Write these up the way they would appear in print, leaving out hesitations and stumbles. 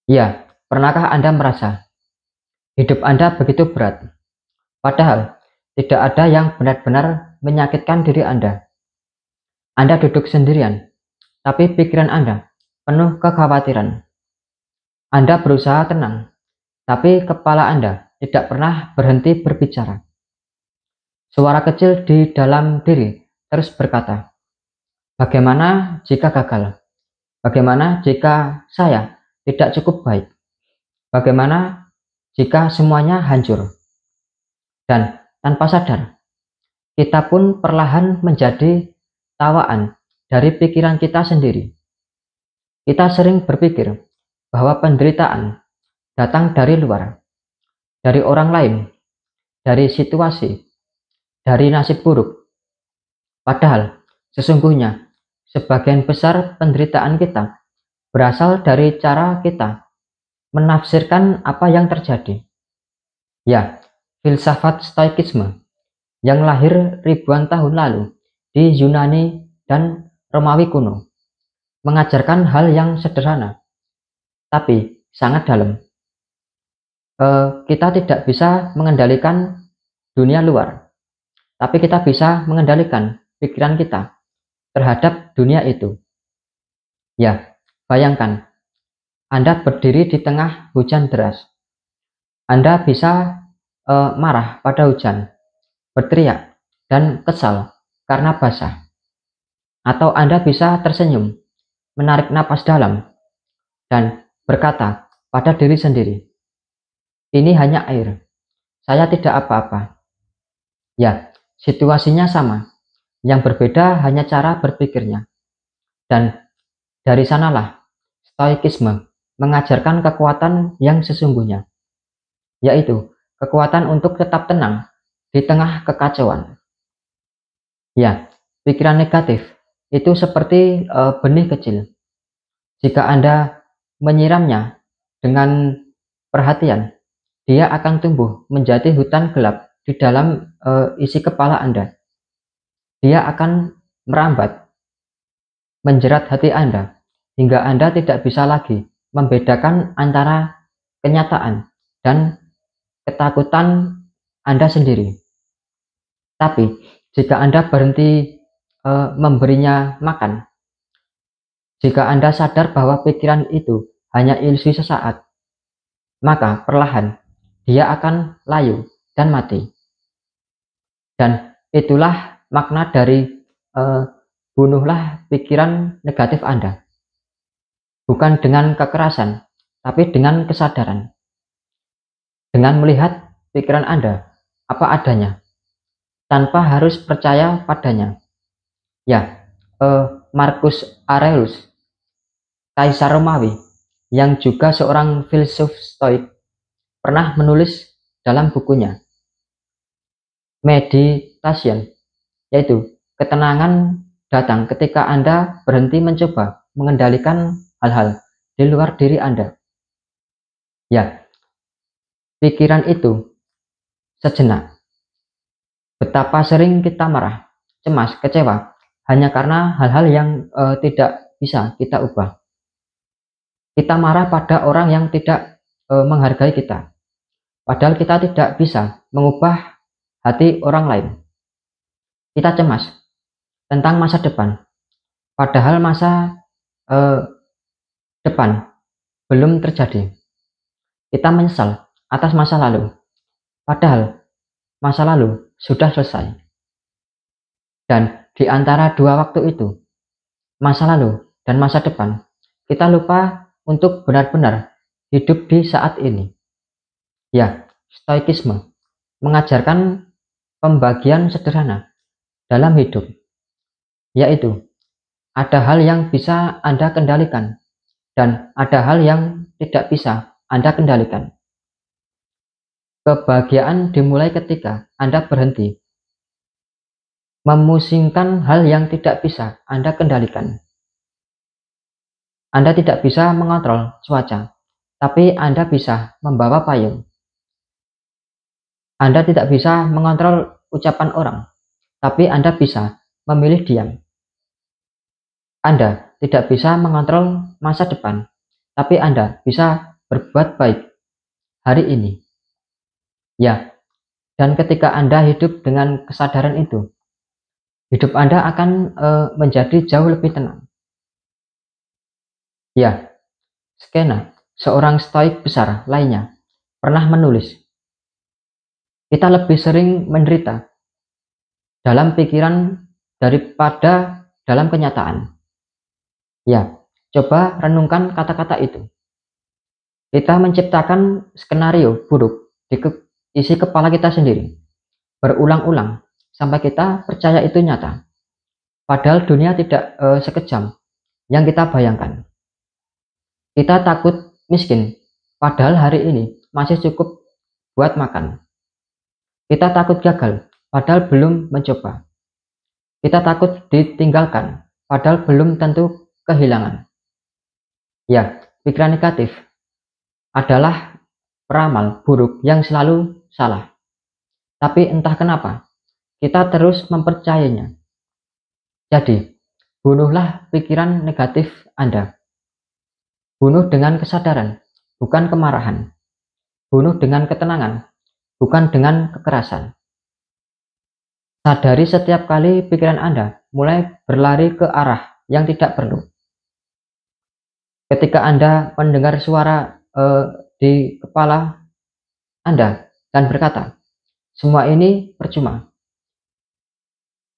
Ya, pernahkah Anda merasa hidup Anda begitu berat, padahal tidak ada yang benar-benar menyakitkan diri Anda? Anda duduk sendirian, tapi pikiran Anda penuh kekhawatiran. Anda berusaha tenang, tapi kepala Anda tidak pernah berhenti berbicara. Suara kecil di dalam diri terus berkata, "Bagaimana jika gagal? Bagaimana jika saya tidak cukup baik? Bagaimana jika semuanya hancur?" Dan tanpa sadar, kita pun perlahan menjadi tawaan dari pikiran kita sendiri. Kita sering berpikir bahwa penderitaan datang dari luar, dari orang lain, dari situasi, dari nasib buruk. Padahal sesungguhnya sebagian besar penderitaan kita berasal dari cara kita menafsirkan apa yang terjadi. Ya, filsafat Stoikisme yang lahir ribuan tahun lalu di Yunani dan Romawi kuno mengajarkan hal yang sederhana tapi sangat dalam. Kita tidak bisa mengendalikan dunia luar, tapi kita bisa mengendalikan pikiran kita terhadap dunia itu. Ya, bayangkan Anda berdiri di tengah hujan deras. Anda bisa marah pada hujan, berteriak, dan kesal karena basah. Atau Anda bisa tersenyum, menarik napas dalam, dan berkata pada diri sendiri, "Ini hanya air, saya tidak apa-apa." Ya, situasinya sama, yang berbeda hanya cara berpikirnya. Dan dari sanalah Stoikisme mengajarkan kekuatan yang sesungguhnya, yaitu kekuatan untuk tetap tenang di tengah kekacauan. Ya, pikiran negatif itu seperti benih kecil. Jika Anda menyiramnya dengan perhatian, dia akan tumbuh menjadi hutan gelap di dalam isi kepala Anda. Dia akan merambat, menjerat hati Anda, hingga Anda tidak bisa lagi membedakan antara kenyataan dan ketakutan Anda sendiri. Tapi, jika Anda berhenti memberinya makan, jika Anda sadar bahwa pikiran itu hanya ilusi sesaat, maka perlahan dia akan layu dan mati. Dan itulah makna dari bunuhlah pikiran negatif Anda. Bukan dengan kekerasan, tapi dengan kesadaran. Dengan melihat pikiran Anda apa adanya, tanpa harus percaya padanya. Ya, Marcus Aurelius, Kaisar Romawi, yang juga seorang filsuf Stoik, pernah menulis dalam bukunya Meditation, yaitu ketenangan datang ketika Anda berhenti mencoba mengendalikan hal-hal di luar diri Anda. Ya, pikiran itu sejenak. Betapa sering kita marah, cemas, kecewa hanya karena hal-hal yang tidak bisa kita ubah. Kita marah pada orang yang tidak menghargai kita, padahal kita tidak bisa mengubah hati orang lain. Kita cemas tentang masa depan, padahal masa depan belum terjadi. Kita menyesal atas masa lalu, padahal masa lalu sudah selesai. Dan di antara dua waktu itu, masa lalu dan masa depan, kita lupa untuk benar-benar hidup di saat ini. Ya, Stoikisme mengajarkan pembagian sederhana dalam hidup, yaitu ada hal yang bisa Anda kendalikan dan ada hal yang tidak bisa Anda kendalikan. Kebahagiaan dimulai ketika Anda berhenti memusingkan hal yang tidak bisa Anda kendalikan. Anda tidak bisa mengontrol cuaca, tapi Anda bisa membawa payung. Anda tidak bisa mengontrol ucapan orang, tapi Anda bisa memilih diam. Anda tidak bisa mengontrol masa depan, tapi Anda bisa berbuat baik hari ini. Ya, dan ketika Anda hidup dengan kesadaran itu, hidup Anda akan menjadi jauh lebih tenang. Ya, Skena, seorang stoik besar lainnya, pernah menulis, kita lebih sering menderita dalam pikiran daripada dalam kenyataan. Ya, coba renungkan kata-kata itu. Kita menciptakan skenario buruk di isi kepala kita sendiri, berulang-ulang, sampai kita percaya itu nyata. Padahal dunia tidak sekejam yang kita bayangkan. Kita takut miskin, padahal hari ini masih cukup buat makan. Kita takut gagal, padahal belum mencoba. Kita takut ditinggalkan, padahal belum tentu kehilangan. Ya, pikiran negatif adalah peramal buruk yang selalu salah. Tapi entah kenapa, kita terus mempercayainya. Jadi, bunuhlah pikiran negatif Anda. Bunuh dengan kesadaran, bukan kemarahan. Bunuh dengan ketenangan, bukan dengan kekerasan. Sadari setiap kali pikiran Anda mulai berlari ke arah yang tidak perlu. Ketika Anda mendengar suara di kepala Anda dan berkata, semua ini percuma.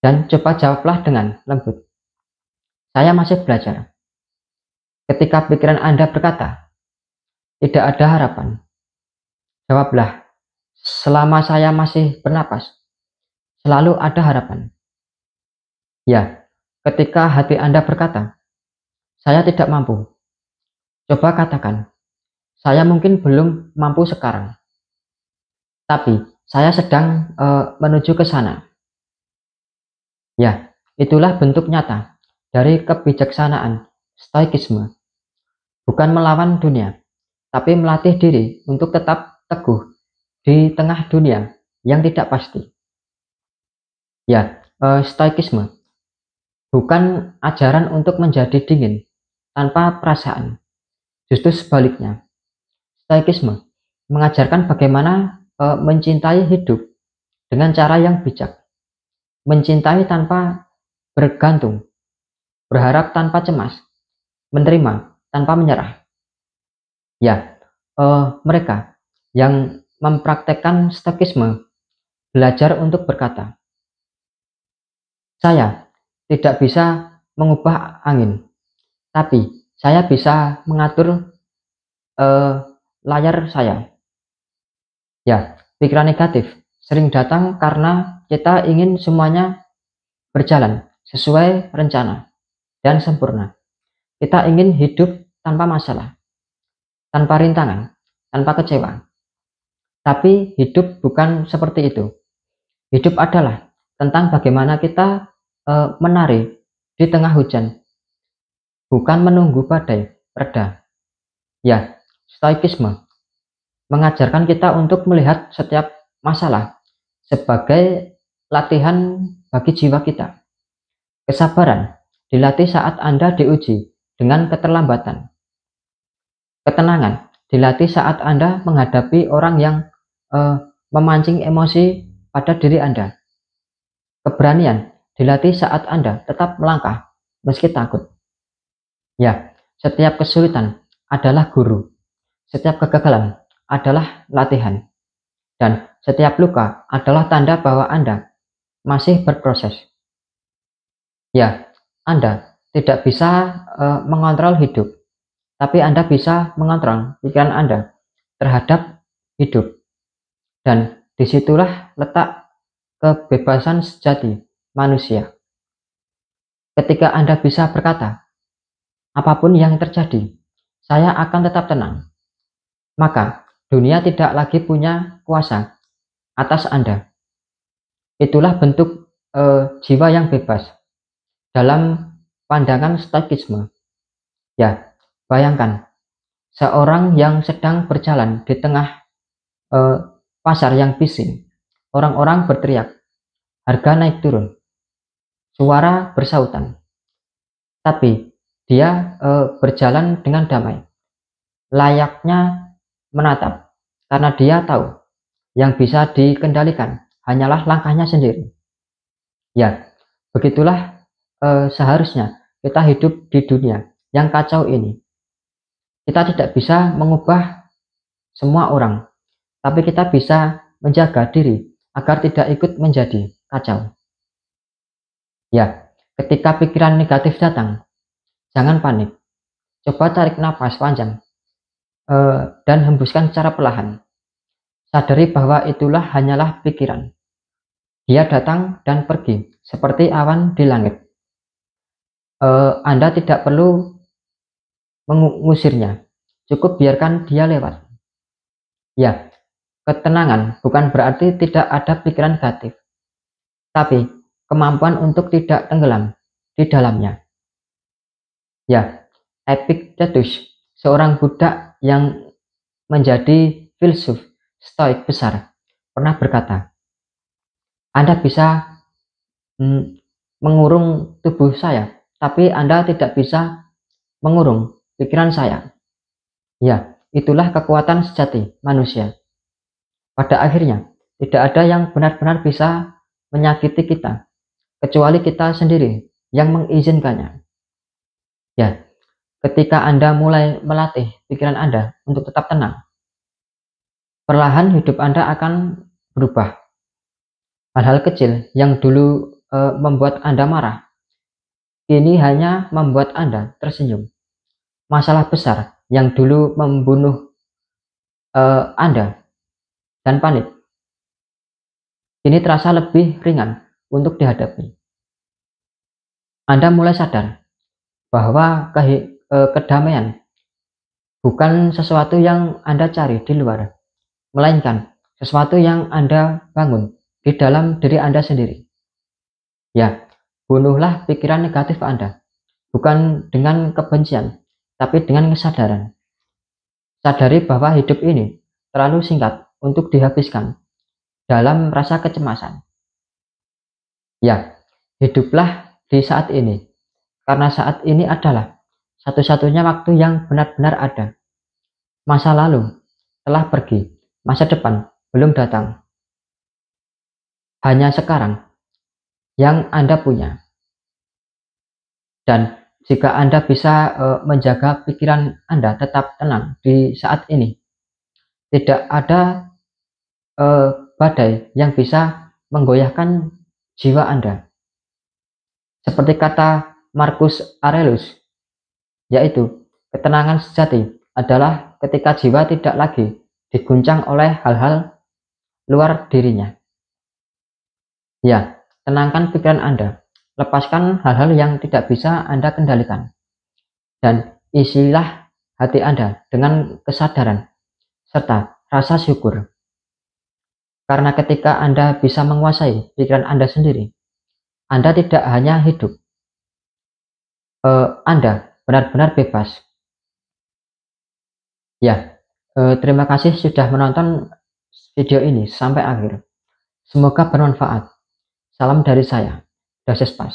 Dan coba jawablah dengan lembut, saya masih belajar. Ketika pikiran Anda berkata, tidak ada harapan, jawablah, selama saya masih bernapas, selalu ada harapan. Ya, ketika hati Anda berkata, saya tidak mampu, coba katakan, saya mungkin belum mampu sekarang, tapi saya sedang menuju ke sana. Ya, itulah bentuk nyata dari kebijaksanaan stoikisme. Bukan melawan dunia, tapi melatih diri untuk tetap teguh di tengah dunia yang tidak pasti. Ya, stoikisme bukan ajaran untuk menjadi dingin tanpa perasaan. Justru sebaliknya, stoikisme mengajarkan bagaimana mencintai hidup dengan cara yang bijak. Mencintai tanpa bergantung, berharap tanpa cemas, menerima tanpa menyerah. Ya, mereka yang mempraktekkan stoikisme belajar untuk berkata, saya tidak bisa mengubah angin, tapi saya bisa mengatur layar saya. Ya, pikiran negatif sering datang karena kita ingin semuanya berjalan sesuai rencana dan sempurna. Kita ingin hidup tanpa masalah, tanpa rintangan, tanpa kecewa. Tapi hidup bukan seperti itu. Hidup adalah tentang bagaimana kita menari di tengah hujan, bukan menunggu badai reda. Ya, stoikisme mengajarkan kita untuk melihat setiap masalah sebagai latihan bagi jiwa kita. Kesabaran dilatih saat Anda diuji dengan keterlambatan. Ketenangan dilatih saat Anda menghadapi orang yang memancing emosi pada diri Anda. Keberanian dilatih saat Anda tetap melangkah meski takut. Ya, setiap kesulitan adalah guru. Setiap kegagalan adalah latihan. Dan setiap luka adalah tanda bahwa Anda masih berproses. Ya, Anda tidak bisa mengontrol hidup, tapi Anda bisa mengontrol pikiran Anda terhadap hidup. Dan disitulah letak kebebasan sejati manusia. Ketika Anda bisa berkata, apapun yang terjadi, saya akan tetap tenang, maka dunia tidak lagi punya kuasa atas Anda. Itulah bentuk jiwa yang bebas dalam pandangan stoikisme. Ya, bayangkan seorang yang sedang berjalan di tengah pasar yang bising. Orang-orang berteriak, harga naik turun, suara bersautan. Tapi dia berjalan dengan damai. layaknya menatap, karena dia tahu yang bisa dikendalikan hanyalah langkahnya sendiri. Ya, begitulah seharusnya kita hidup di dunia yang kacau ini. Kita tidak bisa mengubah semua orang, tapi kita bisa menjaga diri agar tidak ikut menjadi kacau. Ya, ketika pikiran negatif datang, jangan panik. Coba tarik nafas panjang dan hembuskan secara perlahan. Sadari bahwa itulah hanyalah pikiran. Dia datang dan pergi seperti awan di langit. Anda tidak perlu mengusirnya, cukup biarkan dia lewat. Ya, ketenangan bukan berarti tidak ada pikiran negatif, tapi kemampuan untuk tidak tenggelam di dalamnya. Ya, Epictetus, seorang budak yang menjadi filsuf Stoik besar, pernah berkata, Anda bisa mengurung tubuh saya, tapi Anda tidak bisa mengurung pikiran saya. Ya, itulah kekuatan sejati manusia. Pada akhirnya, tidak ada yang benar-benar bisa menyakiti kita, kecuali kita sendiri yang mengizinkannya. Ya, ketika Anda mulai melatih pikiran Anda untuk tetap tenang, perlahan hidup Anda akan berubah. Hal-hal kecil yang dulu membuat Anda marah, kini hanya membuat Anda tersenyum. Masalah besar yang dulu membunuh Anda dan panik, kini terasa lebih ringan untuk dihadapi. Anda mulai sadar bahwa kedamaian bukan sesuatu yang Anda cari di luar, melainkan sesuatu yang Anda bangun di dalam diri Anda sendiri. Ya, bunuhlah pikiran negatif Anda, bukan dengan kebencian, tapi dengan kesadaran. Sadari bahwa hidup ini terlalu singkat untuk dihabiskan dalam rasa kecemasan. Ya, hiduplah di saat ini, karena saat ini adalah satu-satunya waktu yang benar-benar ada. Masa lalu telah pergi, masa depan belum datang. Hanya sekarang yang Anda punya. Dan jika Anda bisa menjaga pikiran Anda tetap tenang di saat ini, tidak ada badai yang bisa menggoyahkan jiwa Anda. Seperti kata Marcus Aurelius, yaitu ketenangan sejati adalah ketika jiwa tidak lagi diguncang oleh hal-hal luar dirinya. Ya, tenangkan pikiran Anda, lepaskan hal-hal yang tidak bisa Anda kendalikan, dan isilah hati Anda dengan kesadaran serta rasa syukur. Karena ketika Anda bisa menguasai pikiran Anda sendiri, Anda tidak hanya hidup, Anda benar-benar bebas. Ya, terima kasih sudah menonton video ini sampai akhir. Semoga bermanfaat. Salam dari saya, Dosis Pas.